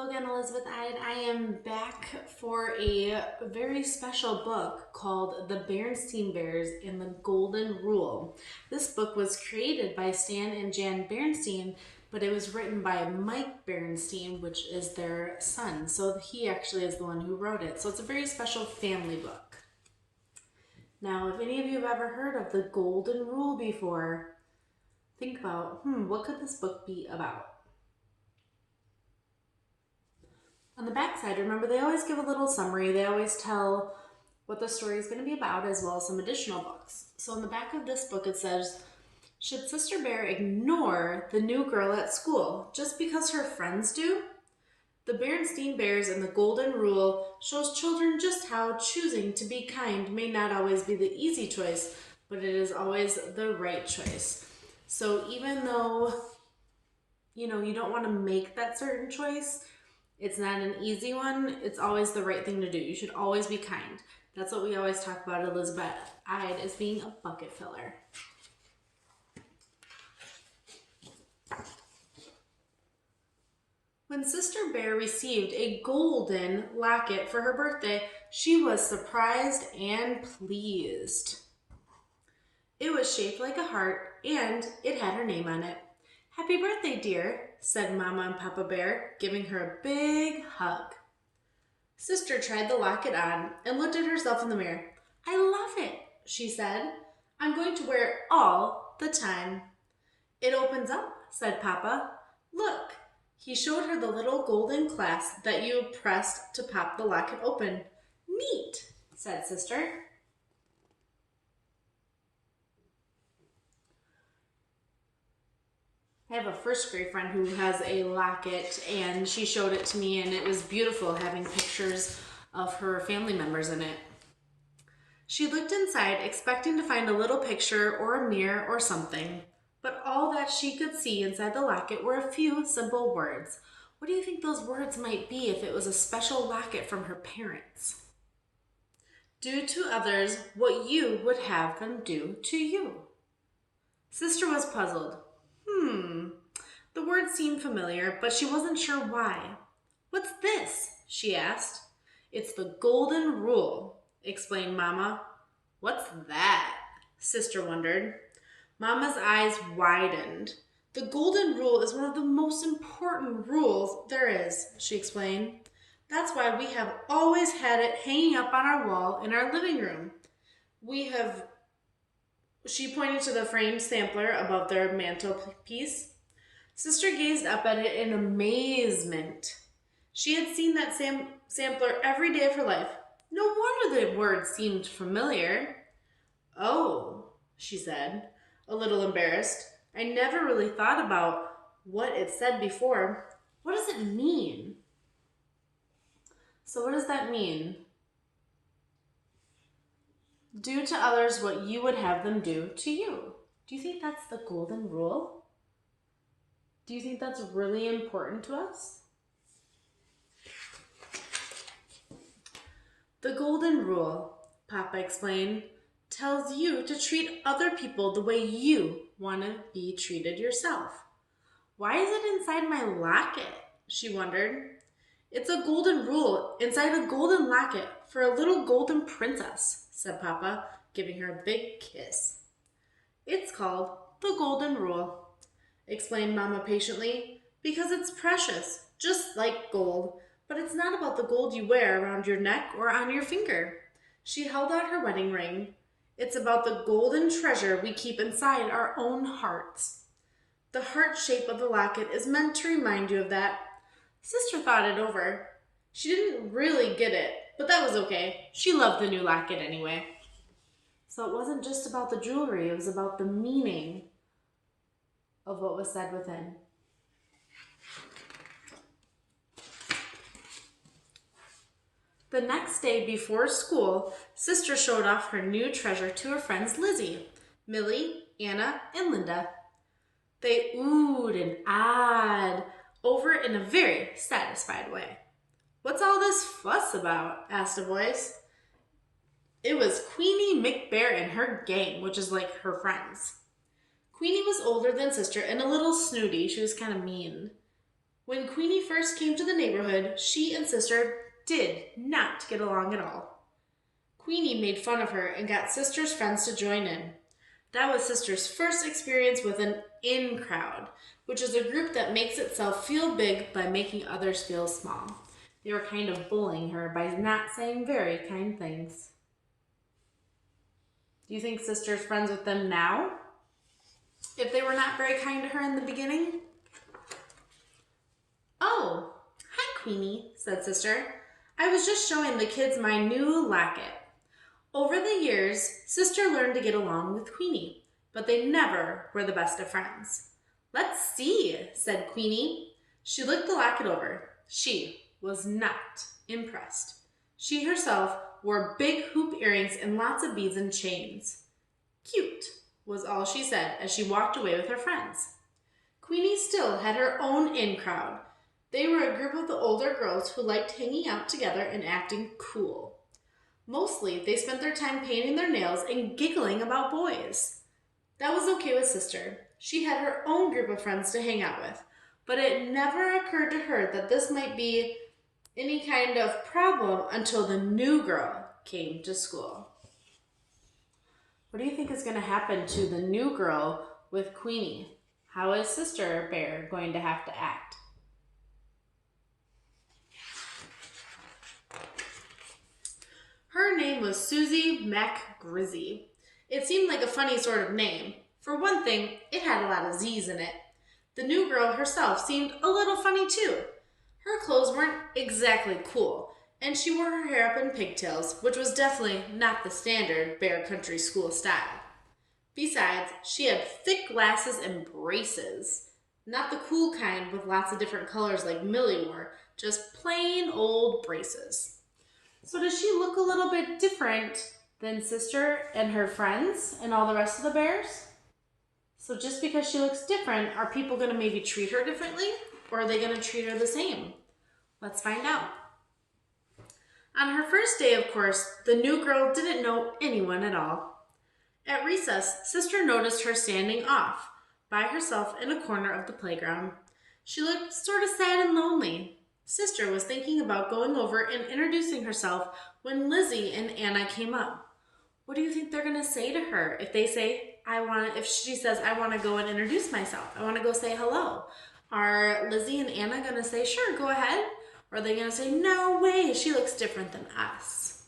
Hello again, Elizabeth Ide. I am back for a very special book called The Berenstain Bears and the Golden Rule. This book was created by Stan and Jan Berenstain, but it was written by Mike Berenstain, which is their son. So he actually is the one who wrote it. So it's a very special family book. Now, if any of you have ever heard of the Golden Rule before, think about, what could this book be about? On the back side, remember, they always give a little summary. They always tell what the story is going to be about, as well as some additional books. So in the back of this book, it says, should Sister Bear ignore the new girl at school just because her friends do? The Berenstain Bears and the Golden Rule shows children just how choosing to be kind may not always be the easy choice, but it is always the right choice. So even though, you don't want to make that certain choice, it's not an easy one, it's always the right thing to do. You should always be kind. That's what we always talk about Elizabeth Ide as being a bucket filler. When Sister Bear received a golden locket for her birthday, she was surprised and pleased. It was shaped like a heart, and it had her name on it. "Happy birthday, dear," said Mama and Papa Bear, giving her a big hug. Sister tried the locket on and looked at herself in the mirror. "I love it," she said. "I'm going to wear it all the time." "It opens up," said Papa. "Look." He showed her the little golden clasp that you pressed to pop the locket open. "Neat," said Sister. I have a first grade friend who has a locket, and she showed it to me, and it was beautiful having pictures of her family members in it. She looked inside, expecting to find a little picture or a mirror or something, but all that she could see inside the locket were a few simple words. What do you think those words might be if it was a special locket from her parents? "Do to others what you would have them do to you." Sister was puzzled. The words seemed familiar, but she wasn't sure why. "What's this?" she asked. "It's the Golden Rule," explained Mama. "What's that?" Sister wondered. Mama's eyes widened. "The Golden Rule is one of the most important rules there is," she explained. "That's why we have always had it hanging up on our wall in our living room. She pointed to the framed sampler above their mantelpiece. Sister gazed up at it in amazement. She had seen that sampler every day of her life. No wonder the words seemed familiar. "Oh," she said, a little embarrassed. "I never really thought about what it said before. What does it mean?" So what does that mean? Do to others what you would have them do to you. Do you think that's the Golden Rule? Do you think that's really important to us? The Golden Rule, Papa explained, tells you to treat other people the way you want to be treated yourself. "Why is it inside my locket?" she wondered. "It's a golden rule inside a golden locket for a little golden princess," said Papa, giving her a big kiss. "It's called the Golden Rule," explained Mama patiently, "because it's precious, just like gold, but it's not about the gold you wear around your neck or on your finger." She held out her wedding ring. "It's about the golden treasure we keep inside our own hearts. The heart shape of the locket is meant to remind you of that." Sister thought it over. She didn't really get it, but that was okay. She loved the new locket anyway. So it wasn't just about the jewelry, it was about the meaning of what was said within. The next day before school, Sister showed off her new treasure to her friends Lizzie, Millie, Anna, and Linda. They oohed and ahed over it in a very satisfied way. "What's all this fuss about?" asked a voice. It was Queenie McBear and her gang, which is like her friends. Queenie was older than Sister and a little snooty. She was kind of mean. When Queenie first came to the neighborhood, she and sister did not get along at all. Queenie made fun of her and got sister's friends to join in. That was sister's first experience with an in crowd, which is a group that makes itself feel big by making others feel small. They were kind of bullying her by not saying very kind things. Do you think sister's friends with them now? If they were not very kind to her in the beginning? Oh, hi Queenie, said sister. I was just showing the kids my new locket. Over the years, sister learned to get along with Queenie, but they never were the best of friends. Let's see, said Queenie. She looked the locket over. She was not impressed. She herself wore big hoop earrings and lots of beads and chains. Cute, was all she said as she walked away with her friends. Queenie still had her own in crowd. They were a group of the older girls who liked hanging out together and acting cool. Mostly, they spent their time painting their nails and giggling about boys. That was okay with sister. She had her own group of friends to hang out with, but it never occurred to her that this might be any kind of problem until the new girl came to school. What do you think is going to happen to the new girl with Queenie? How is Sister Bear going to have to act? Her name was Susie McGrizzy. It seemed like a funny sort of name. For one thing, it had a lot of Z's in it. The new girl herself seemed a little funny too. Her clothes weren't exactly cool, and she wore her hair up in pigtails, which was definitely not the standard Bear Country School style. Besides, she had thick glasses and braces. Not the cool kind with lots of different colors like Millie wore, just plain old braces. So does she look a little bit different than sister and her friends and all the rest of the bears? So just because she looks different, are people going to maybe treat her differently? Or are they going to treat her the same? Let's find out. On her first day, of course, the new girl didn't know anyone at all. At recess, sister noticed her standing off by herself in a corner of the playground. She looked sort of sad and lonely. Sister was thinking about going over and introducing herself when Lizzie and Anna came up. What do you think they're going to say to her if they say, if she says, I want to go and introduce myself. I want to go say hello. Are Lizzie and Anna going to say, sure, go ahead? Or are they going to say, no way, she looks different than us?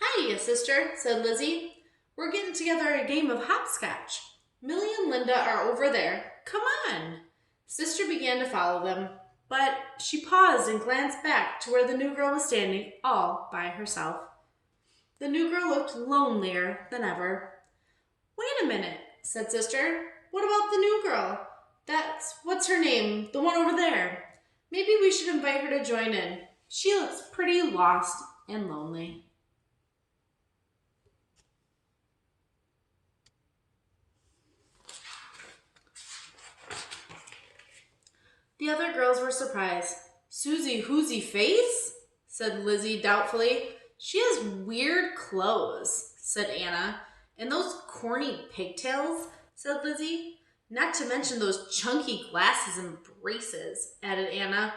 Hi, sister, said Lizzie. We're getting together a game of hopscotch. Millie and Linda are over there. Come on. Sister began to follow them, but she paused and glanced back to where the new girl was standing all by herself. The new girl looked lonelier than ever. Wait a minute, said sister. What about the new girl? What's her name? The one over there. Maybe we should invite her to join in. She looks pretty lost and lonely. The other girls were surprised. Susie Whoosie Face? Said Lizzie doubtfully. She has weird clothes, said Anna. And those corny pigtails, said Lizzie. Not to mention those chunky glasses and braces, added Anna.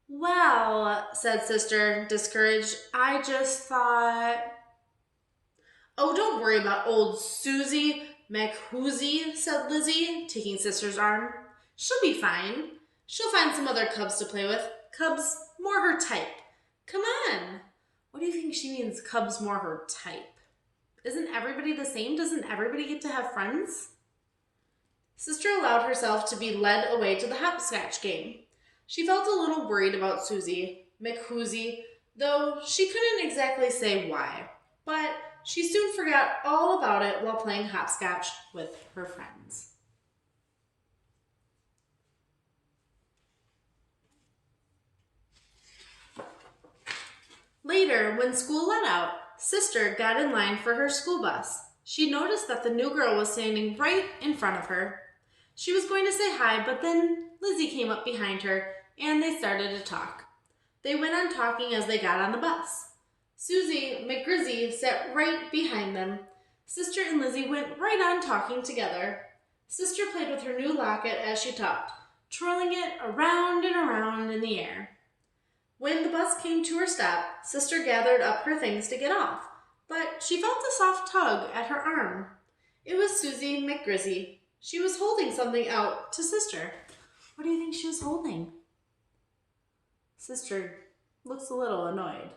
Well, said sister, discouraged, I just thought... Oh, don't worry about old Susie McWhoosie, said Lizzie, taking sister's arm. She'll be fine. She'll find some other cubs to play with. Cubs more her type. Come on. What do you think she means, cubs more her type? Isn't everybody the same? Doesn't everybody get to have friends? Sister allowed herself to be led away to the hopscotch game. She felt a little worried about Susie McWhoosie, though she couldn't exactly say why. But she soon forgot all about it while playing hopscotch with her friends. Later, when school let out, Sister got in line for her school bus. She noticed that the new girl was standing right in front of her. She was going to say hi, but then Lizzie came up behind her and they started to talk. They went on talking as they got on the bus. Susie McGrizzy sat right behind them. Sister and Lizzie went right on talking together. Sister played with her new locket as she talked. twirling it around and around in the air. When the bus came to her stop, Sister gathered up her things to get off, but she felt a soft tug at her arm. It was Susie McGrizzy. She was holding something out to Sister. What do you think she was holding? Sister looks a little annoyed.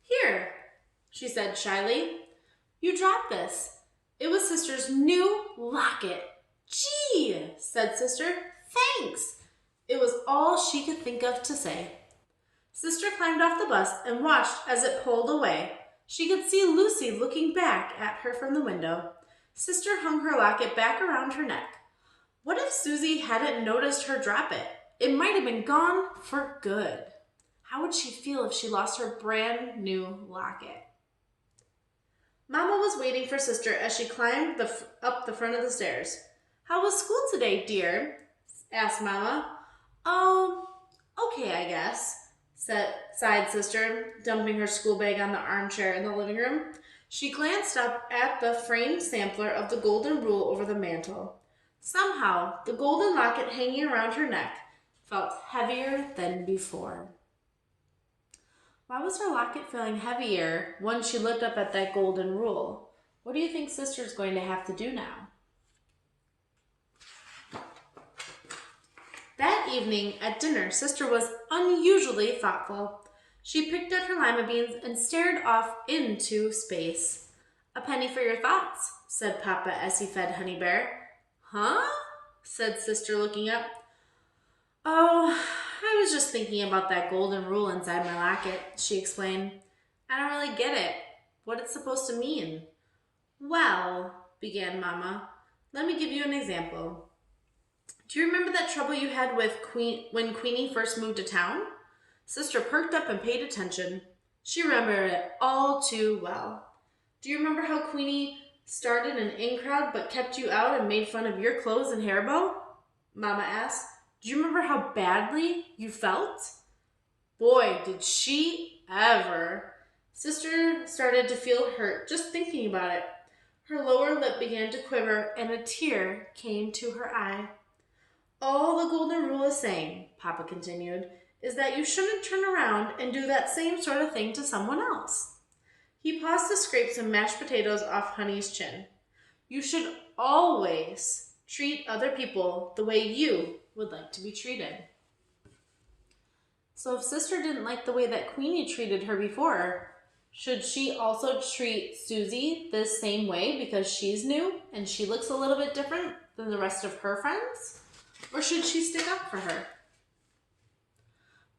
Here, she said shyly. You dropped this. It was Sister's new locket. Gee, said Sister. Thanks. It was all she could think of to say. Sister climbed off the bus and watched as it pulled away. She could see Lucy looking back at her from the window. Sister hung her locket back around her neck. What if Susie hadn't noticed her drop it? It might have been gone for good. How would she feel if she lost her brand new locket? Mama was waiting for Sister as she climbed up the front of the stairs. How was school today, dear? Asked Mama. Oh, okay, I guess, sighed Sister, dumping her school bag on the armchair in the living room. She glanced up at the framed sampler of the golden rule over the mantel. Somehow, the golden locket hanging around her neck felt heavier than before. Why was her locket feeling heavier when she looked up at that golden rule? What do you think Sister's going to have to do now? That evening at dinner, Sister was unusually thoughtful. She picked at her lima beans and stared off into space. A penny for your thoughts, said Papa as he fed Honey Bear. Huh? Said Sister looking up. Oh, I was just thinking about that golden rule inside my locket, she explained. I don't really get it. What it's supposed to mean. Well, began Mama, let me give you an example. Do you remember that trouble you had with when Queenie first moved to town? Sister perked up and paid attention. She remembered it all too well. Do you remember how Queenie started an in crowd but kept you out and made fun of your clothes and hair bow? Mama asked. Do you remember how badly you felt? Boy, did she ever. Sister started to feel hurt just thinking about it. Her lower lip began to quiver and a tear came to her eye. All the golden rule is saying, Papa continued, is that you shouldn't turn around and do that same sort of thing to someone else. He paused to scrape some mashed potatoes off Honey's chin. You should always treat other people the way you would like to be treated. So if Sister didn't like the way that Queenie treated her before, should she also treat Susie this same way because she's new and she looks a little bit different than the rest of her friends? Or should she stick up for her?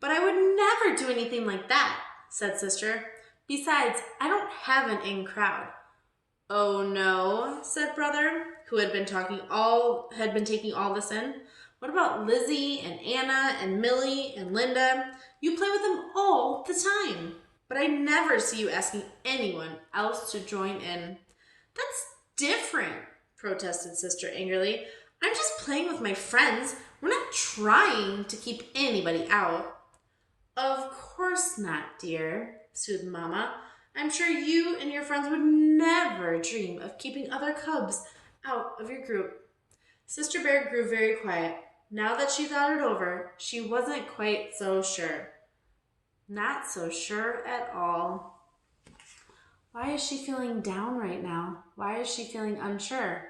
But I would never do anything like that, said Sister. Besides, I don't have an in crowd. Oh no, said Brother, who had been taking all this in. What about Lizzie and Anna and Millie and Linda? You play with them all the time. But I never see you asking anyone else to join in. That's different, protested Sister angrily. I'm just playing with my friends. We're not trying to keep anybody out. Of course not, dear, soothed Mama. I'm sure you and your friends would never dream of keeping other cubs out of your group. Sister Bear grew very quiet. Now that she thought it over, she wasn't quite so sure. Not so sure at all. Why is she feeling down right now? Why is she feeling unsure?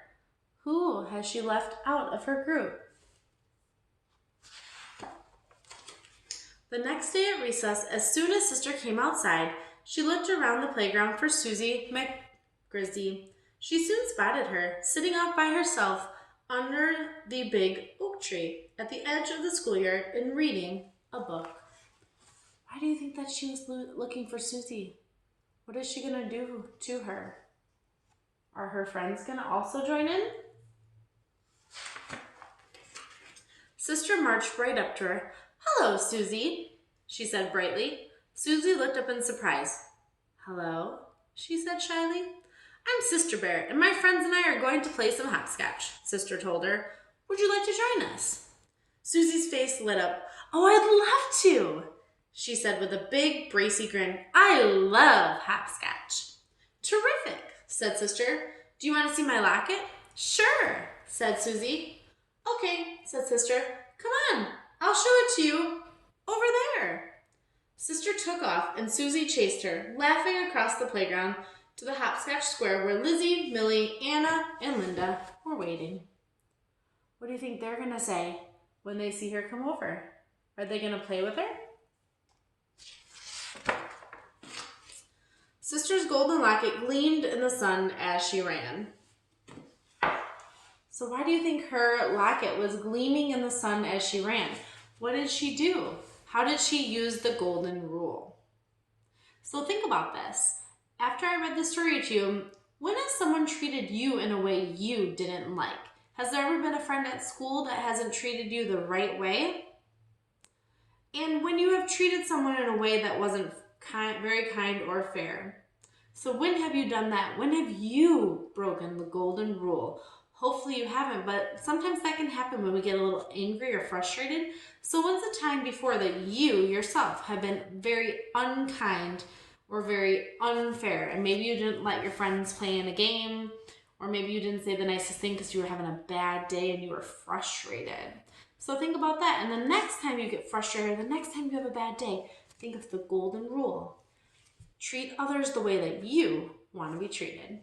Who has she left out of her group? The next day at recess, as soon as Sister came outside, she looked around the playground for Susie McGrizzy. She soon spotted her, sitting off by herself under the big oak tree at the edge of the schoolyard and reading a book. Why do you think that she was looking for Susie? What is she going to do to her? Are her friends going to also join in? Sister marched right up to her. Hello, Susie, she said brightly. Susie looked up in surprise. Hello, she said shyly. I'm Sister Bear, and my friends and I are going to play some hopscotch, Sister told her. Would you like to join us? Susie's face lit up. Oh, I'd love to, she said with a big, bracy grin. I love hopscotch. Terrific, said Sister. Do you want to see my locket? Sure, said Susie. Okay, said Sister. Come on, I'll show it to you. Over there. Sister took off, and Susie chased her, laughing across the playground to the hopscotch square where Lizzie, Millie, Anna, and Linda were waiting. What do you think they're going to say when they see her come over? Are they going to play with her? Sister's golden locket gleamed in the sun as she ran. So why do you think her locket was gleaming in the sun as she ran? What did she do? How did she use the golden rule? So think about this. After I read the story to you, when has someone treated you in a way you didn't like? Has there ever been a friend at school that hasn't treated you the right way? And when you have treated someone in a way that wasn't very kind or fair. So when have you done that? When have you broken the golden rule? Hopefully you haven't, but sometimes that can happen when we get a little angry or frustrated. So when's the time before that you yourself have been very unkind or very unfair? And maybe you didn't let your friends play in a game, or maybe you didn't say the nicest thing because you were having a bad day and you were frustrated. So think about that. And the next time you get frustrated, the next time you have a bad day, think of the golden rule. Treat others the way that you want to be treated.